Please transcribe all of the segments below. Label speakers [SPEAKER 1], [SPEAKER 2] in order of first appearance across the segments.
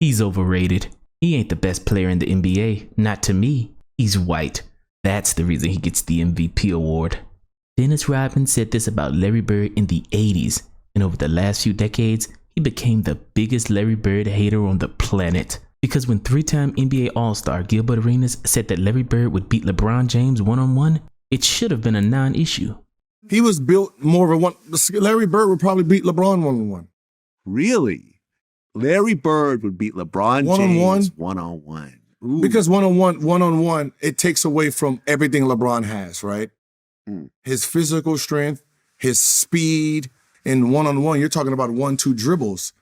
[SPEAKER 1] He's overrated. He ain't the best player in the NBA. Not to me. He's white. That's the reason he gets the MVP award. Dennis Rodman said this about Larry Bird in the 80s, and over the last few decades, he became the biggest Larry Bird hater on the planet. Because when three-time NBA All-Star Gilbert Arenas said that Larry Bird would beat LeBron James one-on-one, it should have been a non-issue.
[SPEAKER 2] He was built more of a one. Larry Bird would probably beat LeBron one-on-one.
[SPEAKER 3] Really? Larry Bird would beat LeBron James one-on-one. Ooh.
[SPEAKER 2] Because one-on-one, it takes away from everything LeBron has, right? His physical strength, his speed, and one-on-one, you're talking about 1-2 dribbles.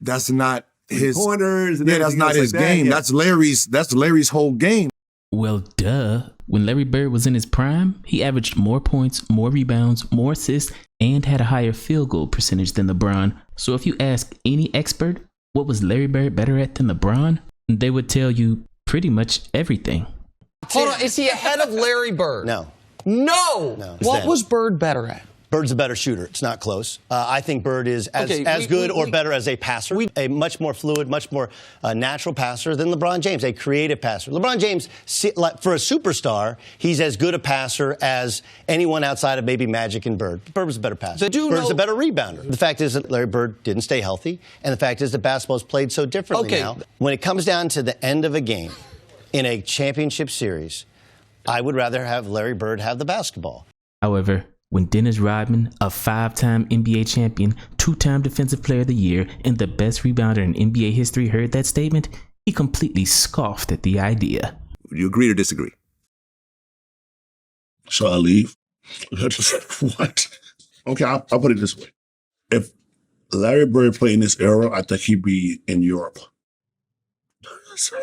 [SPEAKER 2] That's not his
[SPEAKER 3] corners. And
[SPEAKER 2] that's not his game. Yeah. That's Larry's whole game.
[SPEAKER 1] Well, duh. When Larry Bird was in his prime, he averaged more points, more rebounds, more assists, and had a higher field goal percentage than LeBron. So if you ask any expert, what was Larry Bird better at than LeBron? They would tell you pretty much everything.
[SPEAKER 4] Hold on, is he ahead of Larry Bird?
[SPEAKER 5] No.
[SPEAKER 4] No. What was Bird better at?
[SPEAKER 5] Bird's a better shooter. It's not close. I think Bird is as good or better as a passer, a much more fluid, much more natural passer than LeBron James, a creative passer. LeBron James, for a superstar, he's as good a passer as anyone outside of maybe Magic and Bird. Bird was a better passer. Bird's a better rebounder. The fact is that Larry Bird didn't stay healthy, and the fact is that basketball is played so differently now. When it comes down to the end of a game in a championship series, I would rather have Larry Bird have the basketball.
[SPEAKER 1] However, when Dennis Rodman, a 5-time NBA champion, 2-time Defensive Player of the Year, and the best rebounder in NBA history heard that statement, he completely scoffed at the idea.
[SPEAKER 3] Would you agree or disagree?
[SPEAKER 6] So I leave. What? Okay, I'll put it this way. If Larry Bird played in this era, I think he'd be in Europe.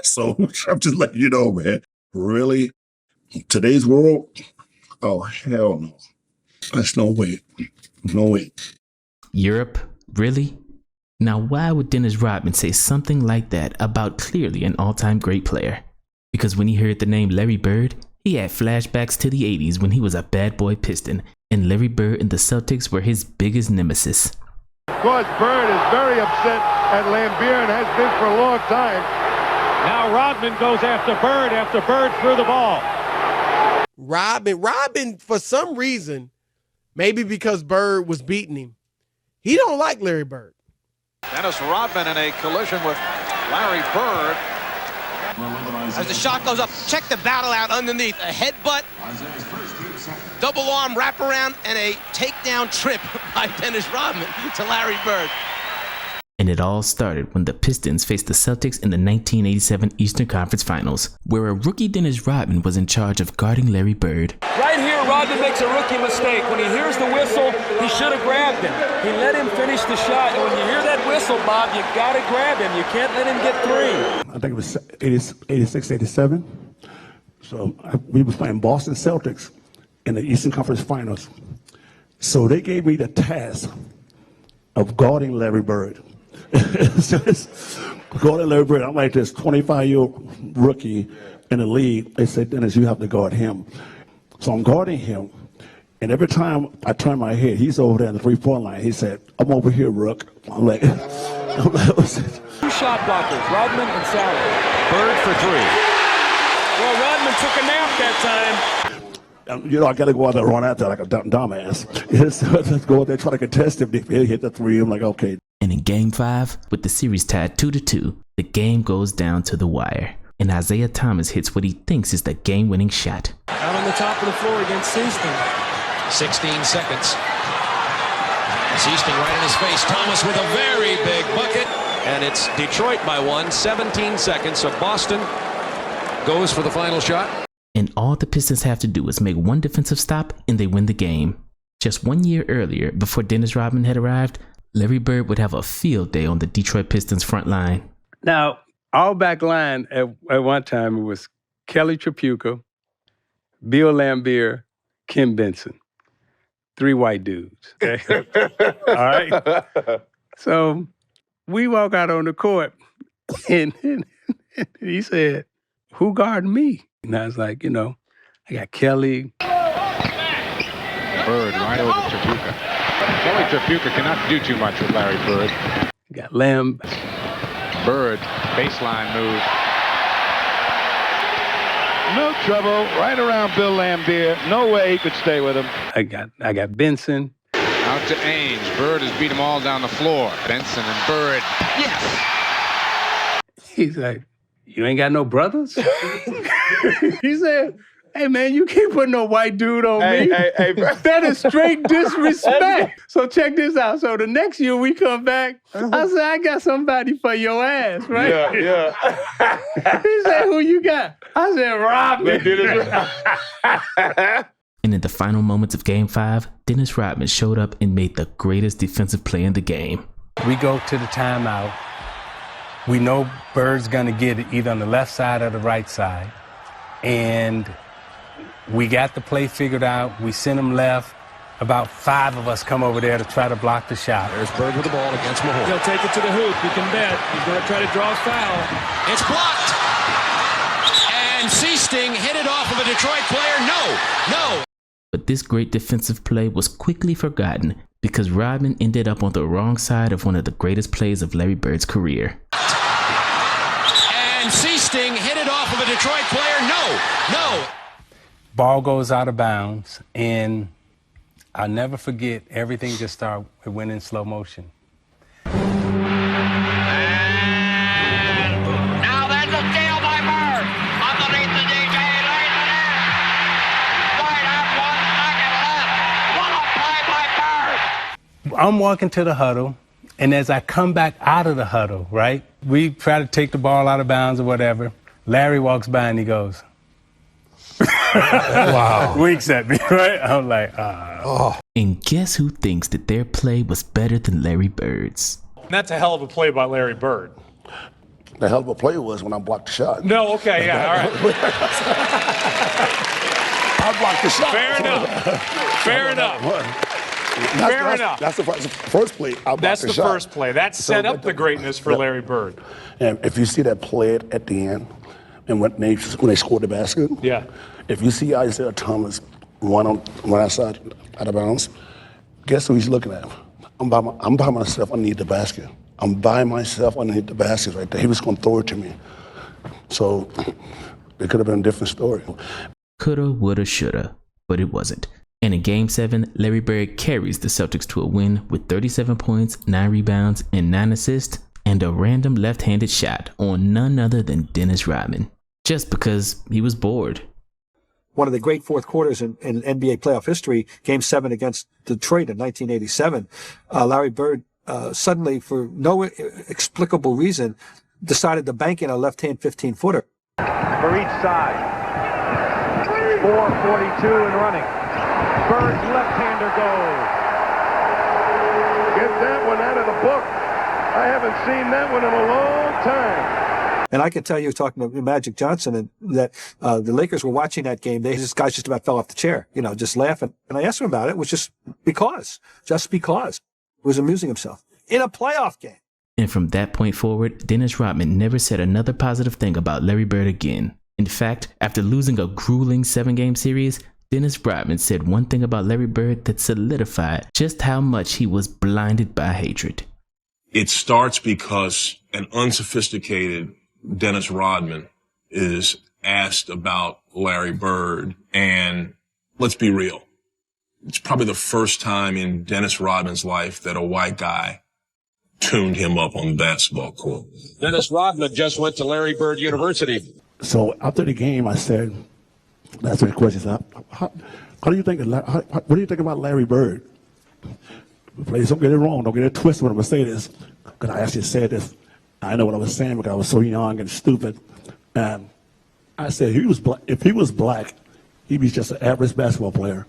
[SPEAKER 6] So I'm just letting you know, man. Really? Today's world? Oh, hell no. That's no way. No way.
[SPEAKER 1] Europe? Really? Now, why would Dennis Rodman say something like that about clearly an all-time great player? Because when he heard the name Larry Bird, he had flashbacks to the 80s when he was a bad boy Piston, and Larry Bird and the Celtics were his biggest nemesis.
[SPEAKER 7] Of course, Bird is very upset at Lambier and has been for a long time. Now Rodman goes after Bird threw the ball.
[SPEAKER 8] Rodman, for some reason, maybe because Bird was beating him, he don't like Larry Bird.
[SPEAKER 7] Dennis Rodman in a collision with Larry Bird.
[SPEAKER 4] As the shot goes up, check the battle out underneath. A headbutt, double arm wraparound, and a takedown trip by Dennis Rodman to Larry Bird.
[SPEAKER 1] And it all started when the Pistons faced the Celtics in the 1987 Eastern Conference Finals, where a rookie Dennis Rodman was in charge of guarding Larry Bird.
[SPEAKER 9] Right here, Rodman makes a rookie mistake. When he hears the whistle, he should have grabbed him. He let him finish the shot. And when you hear that whistle, Bob, you got to grab him. You can't let him get three.
[SPEAKER 10] I think it was 86, 87. So we were playing Boston Celtics in the Eastern Conference Finals. So they gave me the task of guarding Larry Bird. Guarding Larry Bird, I'm like this 25-year-old rookie in the league. They said, Dennis, you have to guard him. So I'm guarding him, and every time I turn my head, he's over there in the three-point line. He said, I'm over here, Rook. I'm like,
[SPEAKER 9] Two shot blockers, Rodman and Sauer. Bird for three. Well, Rodman took a nap that time.
[SPEAKER 10] You know, I got to go out there and run out there like a dumbass. Let's go out there, try to contest him. If he hit the three, I'm like, okay.
[SPEAKER 1] And in Game 5, with the series tied 2-2, the game goes down to the wire. And Isaiah Thomas hits what he thinks is the game-winning shot.
[SPEAKER 9] Out on the top of the floor against Seaston.
[SPEAKER 11] 16 seconds. Seaston right in his face. Thomas with a very big bucket. And it's Detroit by 1, 17 seconds. So Boston goes for the final shot.
[SPEAKER 1] And all the Pistons have to do is make one defensive stop and they win the game. Just 1 year earlier, before Dennis Rodman had arrived, Larry Bird would have a field day on the Detroit Pistons front line.
[SPEAKER 12] Now, our back line at one time, it was Kelly Tripucka, Bill Lambier, Kim Benson. 3 white dudes. Okay? All right? So we walk out on the court, and he said, who guarding me? And I was like, you know, I got Kelly.
[SPEAKER 7] Bird right over Tripucka. Kelly Tripucka cannot do too much with Larry Bird.
[SPEAKER 12] You got Lamb.
[SPEAKER 7] Bird, baseline move. No trouble, right around Bill Laimbeer. No way he could stay with him.
[SPEAKER 12] I got Benson.
[SPEAKER 7] Out to Ainge. Bird has beat them all down the floor. Benson and Bird. Yes!
[SPEAKER 12] He's like, you ain't got no brothers? He said, hey, man, you can't put no white dude on me.
[SPEAKER 7] Hey,
[SPEAKER 12] that is straight disrespect. So check this out. So the next year we come back, I said, I got somebody for your ass, right?
[SPEAKER 7] Yeah.
[SPEAKER 12] He said, who you got? I said, Rodman.
[SPEAKER 1] And in the final moments of Game 5, Dennis Rodman showed up and made the greatest defensive play in the game.
[SPEAKER 12] We go to the timeout. We know Bird's going to get it either on the left side or the right side. And we got the play figured out. We sent him left. About 5 of us come over there to try to block the shot.
[SPEAKER 11] There's Bird with the ball against Mahorn.
[SPEAKER 9] He'll take it to the hoop. You can bet. He's going to try to draw a foul.
[SPEAKER 11] It's blocked. And Seasting hit it off of a Detroit player. No.
[SPEAKER 1] But this great defensive play was quickly forgotten because Rodman ended up on the wrong side of one of the greatest plays of Larry Bird's career.
[SPEAKER 11] And Seasting hit it off of a Detroit player. No.
[SPEAKER 12] Ball goes out of bounds, and I'll never forget, everything just started, it went in slow motion.
[SPEAKER 13] Now there's a steal by Bird. Underneath the DJ, right in there. Right at 1 second left. What a play by Bird.
[SPEAKER 12] I'm walking to the huddle, and as I come back out of the huddle, right, we try to take the ball out of bounds or whatever. Larry walks by and he goes, wow. Winks at me, right? I'm like,
[SPEAKER 1] And guess who thinks that their play was better than Larry Bird's?
[SPEAKER 9] That's a hell of a play by Larry Bird.
[SPEAKER 10] The hell of a play was when I blocked the shot.
[SPEAKER 9] No, okay, yeah, all right.
[SPEAKER 10] I blocked the shot.
[SPEAKER 9] Fair enough.
[SPEAKER 10] That's the first play.
[SPEAKER 9] That's the first play. That set up the greatness for Larry Bird.
[SPEAKER 10] And if you see that play at the end, and when they scored the basket,
[SPEAKER 9] yeah.
[SPEAKER 10] If you see Isaiah Thomas one outside out of bounds, guess who he's looking at? I'm by myself underneath the basket. I'm by myself underneath the basket right there. He was going to throw it to me. So it could have been a different story.
[SPEAKER 1] Coulda, woulda, shoulda, but it wasn't. And in Game 7, Larry Bird carries the Celtics to a win with 37 points, 9 rebounds, and 9 assists, and a random left-handed shot on none other than Dennis Rodman, just because he was bored.
[SPEAKER 14] One of the great fourth quarters in NBA playoff history, Game 7 against Detroit in 1987, Larry Bird suddenly, for no explicable reason, decided to bank in a left-hand 15-footer.
[SPEAKER 7] For each side. 4:42 and running. Bird's left-hander goes. Get that one out of the book. I haven't seen that one in a long time.
[SPEAKER 14] And I can tell you, talking to Magic Johnson, and that the Lakers were watching that game. This guy just about fell off the chair, just laughing. And I asked him about it, which is because. He was amusing himself in a playoff game.
[SPEAKER 1] And from that point forward, Dennis Rodman never said another positive thing about Larry Bird again. In fact, after losing a grueling 7-game series, Dennis Rodman said one thing about Larry Bird that solidified just how much he was blinded by hatred.
[SPEAKER 15] It starts because an unsophisticated Dennis Rodman is asked about Larry Bird, and let's be real. It's probably the first time in Dennis Rodman's life that a white guy tuned him up on the basketball court.
[SPEAKER 11] Dennis Rodman just went to Larry Bird University.
[SPEAKER 10] So after the game, I said, that's the question. How do you think? What do you think about Larry Bird? Please don't get it wrong. Don't get it twisted when I'm gonna say this, because I actually said this. I know what I was saying because I was so young and stupid. And I said, if he was black, he'd be just an average basketball player.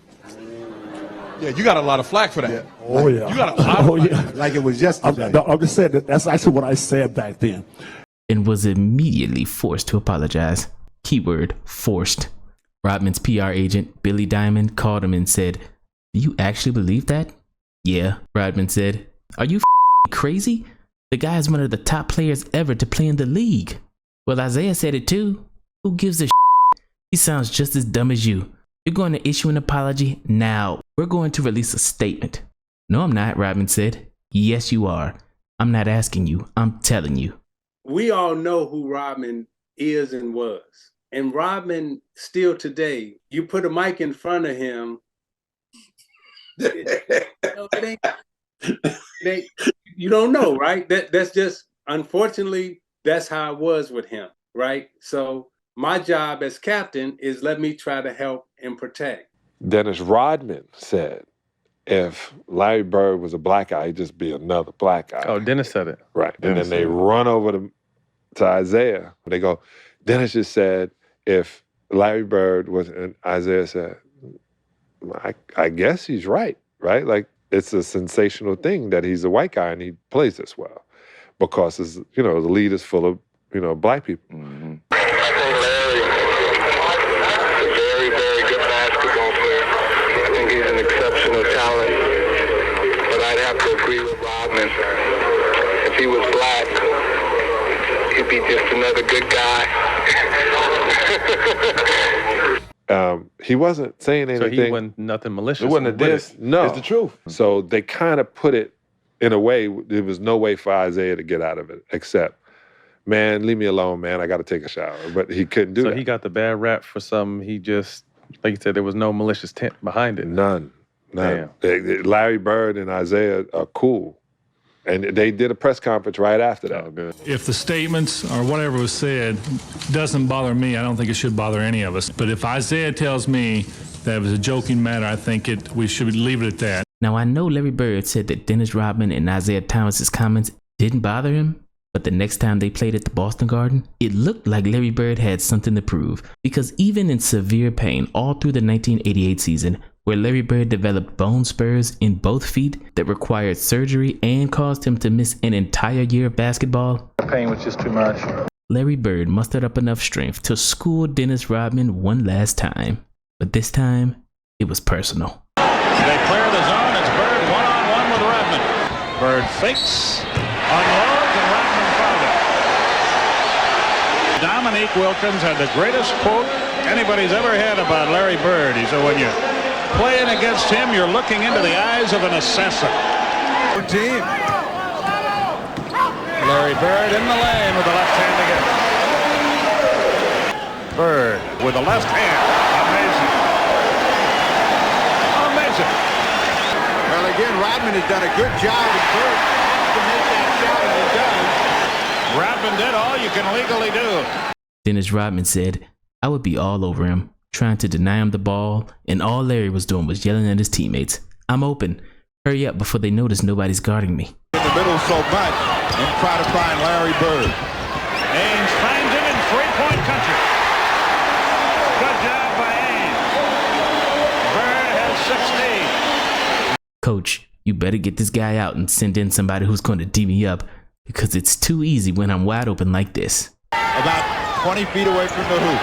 [SPEAKER 16] Yeah, you got a lot of flack for that.
[SPEAKER 10] Yeah. Oh, yeah.
[SPEAKER 16] You got a lot of flack.
[SPEAKER 10] Yeah.
[SPEAKER 16] Like it was yesterday.
[SPEAKER 10] I'm just saying that's actually what I said back then.
[SPEAKER 1] And was immediately forced to apologize. Keyword, forced. Rodman's PR agent, Billy Diamond, called him and said, "Do you actually believe that?" "Yeah," Rodman said. "Are you crazy? The guy is one of the top players ever to play in the league." "Well, Isaiah said it too. Who gives a He sounds just as dumb as you. You're going to issue an apology now. We're going to release a statement." "No, I'm not," Rodman said. "Yes, you are. I'm not asking you. I'm telling you."
[SPEAKER 12] we all know who Rodman is and was. And Rodman, still today, you put a mic in front of him, you don't know, right? That's just, unfortunately, that's how it was with him, right? So my job as captain is let me try to help and protect.
[SPEAKER 17] Dennis Rodman said, if Larry Bird was a black guy, he'd just be another black guy.
[SPEAKER 18] Oh, Dennis said it.
[SPEAKER 17] Right.
[SPEAKER 18] Dennis
[SPEAKER 17] and then they run over to Isaiah. They go, Dennis just said, if Larry Bird was, and Isaiah said, I guess he's right? Like, it's a sensational thing that he's a white guy and he plays this well. Because, the league is full of, black people.
[SPEAKER 18] Mm-hmm.
[SPEAKER 19] Very, very good basketball player. I think he's an exceptional talent. But I'd have to agree with Rodman. If he was black, he'd be just another good guy.
[SPEAKER 17] He wasn't saying anything.
[SPEAKER 18] So he wasn't nothing malicious.
[SPEAKER 17] It wasn't a diss. No.
[SPEAKER 18] It's the truth.
[SPEAKER 17] So they kind of put it in a way, there was no way for Isaiah to get out of it, except, man, leave me alone, man. I got to take a shower. But he couldn't do that.
[SPEAKER 18] So he got the bad rap for some. He just, like you said, there was no malicious intent behind it.
[SPEAKER 17] None. Larry Bird and Isaiah are cool. And they did a press conference right after that.
[SPEAKER 18] Oh, good.
[SPEAKER 20] If the statements or whatever was said doesn't bother me, I don't think it should bother any of us. But if Isaiah tells me that it was a joking matter, I think we should leave it at that.
[SPEAKER 1] Now, I know Larry Bird said that Dennis Rodman and Isaiah Thomas's comments didn't bother him, but the next time they played at the Boston Garden, it looked like Larry Bird had something to prove, because even in severe pain all through the 1988 season, where Larry Bird developed bone spurs in both feet that required surgery and caused him to miss an entire year of basketball,
[SPEAKER 21] the pain was just too much.
[SPEAKER 1] Larry Bird mustered up enough strength to school Dennis Rodman one last time, but this time, it was personal.
[SPEAKER 11] They clear the zone. It's Bird one-on-one with Rodman. Bird fakes, unloads, and Rodman fouled it. Dominique Wilkins had the greatest quote anybody's ever had about Larry Bird. He said, when you're playing against him, you're looking into the eyes of an assassin. Good team. Larry Bird in the lane with the left hand again. Bird with the left hand. Amazing. Amazing.
[SPEAKER 22] Well, again, Rodman has done a good job with Bird to make that shot, and he does.
[SPEAKER 11] Rodman did all you can legally do.
[SPEAKER 1] Dennis Rodman said, I would be all over him, trying to deny him the ball, and all Larry was doing was yelling at his teammates. I'm open. Hurry up before they notice nobody's guarding me.
[SPEAKER 22] In the middle so much and try to find Larry Bird.
[SPEAKER 11] Ames finds him in three-point country. Good job by Ames. Bird has 16.
[SPEAKER 1] Coach, you better get this guy out and send in somebody who's going to D me up, because it's too easy when I'm wide open like this.
[SPEAKER 22] About 20 feet away from the hoop.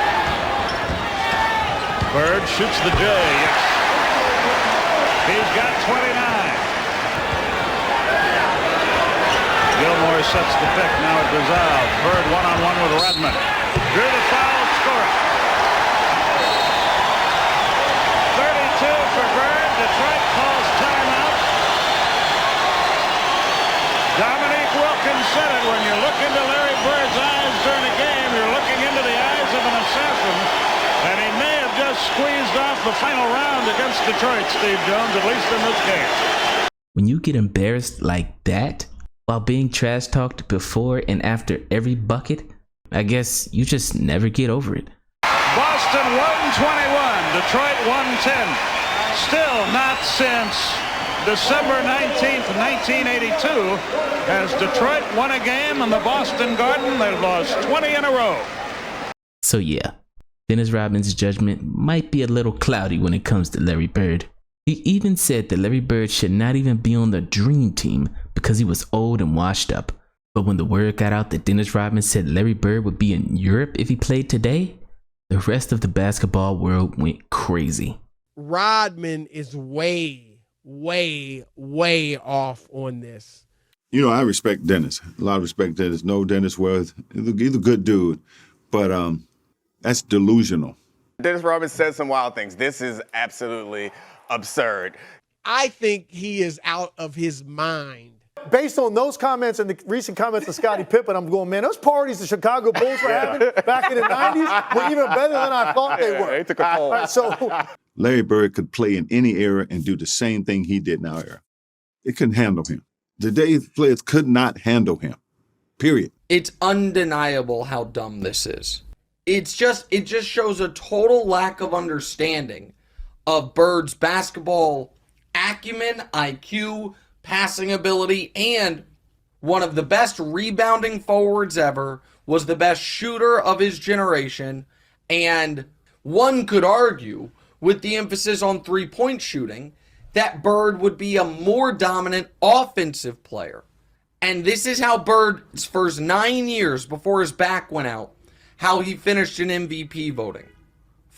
[SPEAKER 11] Bird shoots the J, yes. He's got 29. Gilmore sets the pick, now at Rizal. Bird one-on-one with Rodman. Drew the foul, score it. 32 for Bird. Detroit calls timeout. Dominique Wilkins said it, when you look into Larry Bird's eyes during a game, you're looking into the eyes of an assassin. And he may have just squeezed off the final round against Detroit, Steve Jones, at least in this game.
[SPEAKER 1] When you get embarrassed like that, while being trash talked before and after every bucket, I guess you just never get over it.
[SPEAKER 11] Boston 121, Detroit 110. Still not since December 19th, 1982, has Detroit won a game in the Boston Garden. They've lost 20 in a row.
[SPEAKER 1] So yeah, Dennis Rodman's judgment might be a little cloudy when it comes to Larry Bird. He even said that Larry Bird should not even be on the dream team because he was old and washed up. But when the word got out that Dennis Rodman said Larry Bird would be in Europe if he played today, the rest of the basketball world went crazy.
[SPEAKER 8] Rodman is way off on this.
[SPEAKER 23] You know, I respect Dennis. A lot of respect Dennis. Know Dennis well. He's a good dude, but that's delusional.
[SPEAKER 24] Dennis Rodman said some wild things. This is absolutely absurd.
[SPEAKER 8] I think he is out of his mind.
[SPEAKER 14] based on those comments and the recent comments of Scottie Pippen, I'm going, man, those parties the Chicago Bulls were having back in the 90s were even better than I thought they were.
[SPEAKER 24] They took a poll.
[SPEAKER 14] Right, so
[SPEAKER 23] Larry Bird could play in any era and do the same thing he did in our era. It couldn't handle him. Today's players could not handle him. Period.
[SPEAKER 2] It's undeniable how dumb this is. It just shows a total lack of understanding of Bird's basketball acumen, IQ, passing ability, and one of the best rebounding forwards ever, was the best shooter of his generation, and one could argue, with the emphasis on three-point shooting, that Bird would be a more dominant offensive player. And this is how Bird's first 9 years before his back went out, how he finished in MVP voting.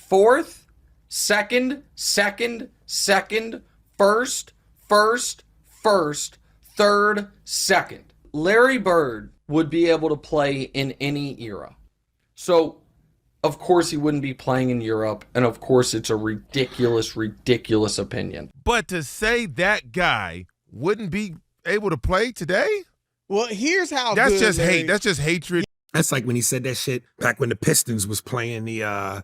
[SPEAKER 2] 4th, 2nd, 2nd, 2nd, 1st, 1st, 1st, 3rd, 2nd. Larry Bird would be able to play in any era. So, of course he wouldn't be playing in Europe, and of course it's a ridiculous, ridiculous opinion.
[SPEAKER 3] But to say that guy wouldn't be able to play today?
[SPEAKER 8] Well, here's how
[SPEAKER 3] That's
[SPEAKER 8] good
[SPEAKER 3] just
[SPEAKER 8] Larry-
[SPEAKER 3] hate. That's just hatred.
[SPEAKER 5] That's like when he said that shit back when the Pistons was playing the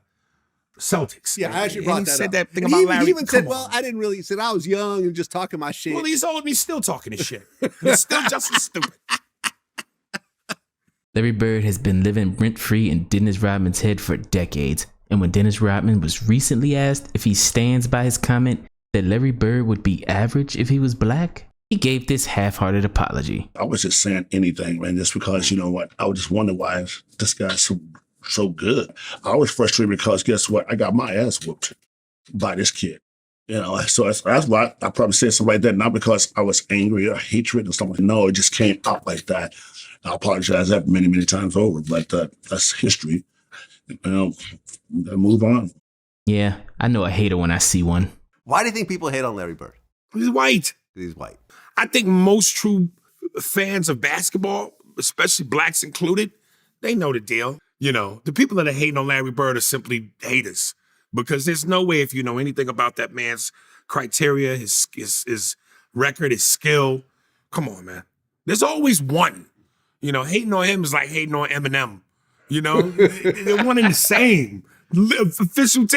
[SPEAKER 5] Celtics.
[SPEAKER 21] Yeah, I actually
[SPEAKER 5] And
[SPEAKER 21] brought
[SPEAKER 5] he
[SPEAKER 21] that
[SPEAKER 5] said
[SPEAKER 21] up.
[SPEAKER 5] that thing
[SPEAKER 21] And
[SPEAKER 5] about Larry.
[SPEAKER 21] He even said,
[SPEAKER 5] Come
[SPEAKER 21] well,
[SPEAKER 5] on.
[SPEAKER 21] I didn't really, he said I was young and just talking my shit.
[SPEAKER 5] Well, he's old and he's still talking his shit. He's still just as stupid.
[SPEAKER 1] Larry Bird has been living rent-free in Dennis Rodman's head for decades, and when Dennis Rodman was recently asked if he stands by his comment that Larry Bird would be average if he was black, he gave this half-hearted apology.
[SPEAKER 6] I was just saying anything, man, just because, you know what, I would just wonder why this guy's so good. I was frustrated because guess what? I got my ass whooped by this kid. You know, so that's why I probably said something like that, not because I was angry or hatred or something. No, it just came out like that. I apologize that many, many times over, but that's history. You know, move on.
[SPEAKER 1] Yeah, I know a hater when I see one.
[SPEAKER 21] Why do you think people hate on Larry Bird?
[SPEAKER 5] He's white.
[SPEAKER 21] He's white.
[SPEAKER 5] I think most true fans of basketball, especially blacks included, they know the deal. You know, the people that are hating on Larry Bird are simply haters, because there's no way, if you know anything about that man's criteria, his record, his skill. Come on, man. There's always one. You know, hating on him is like hating on Eminem. You know, they're one and the same. Official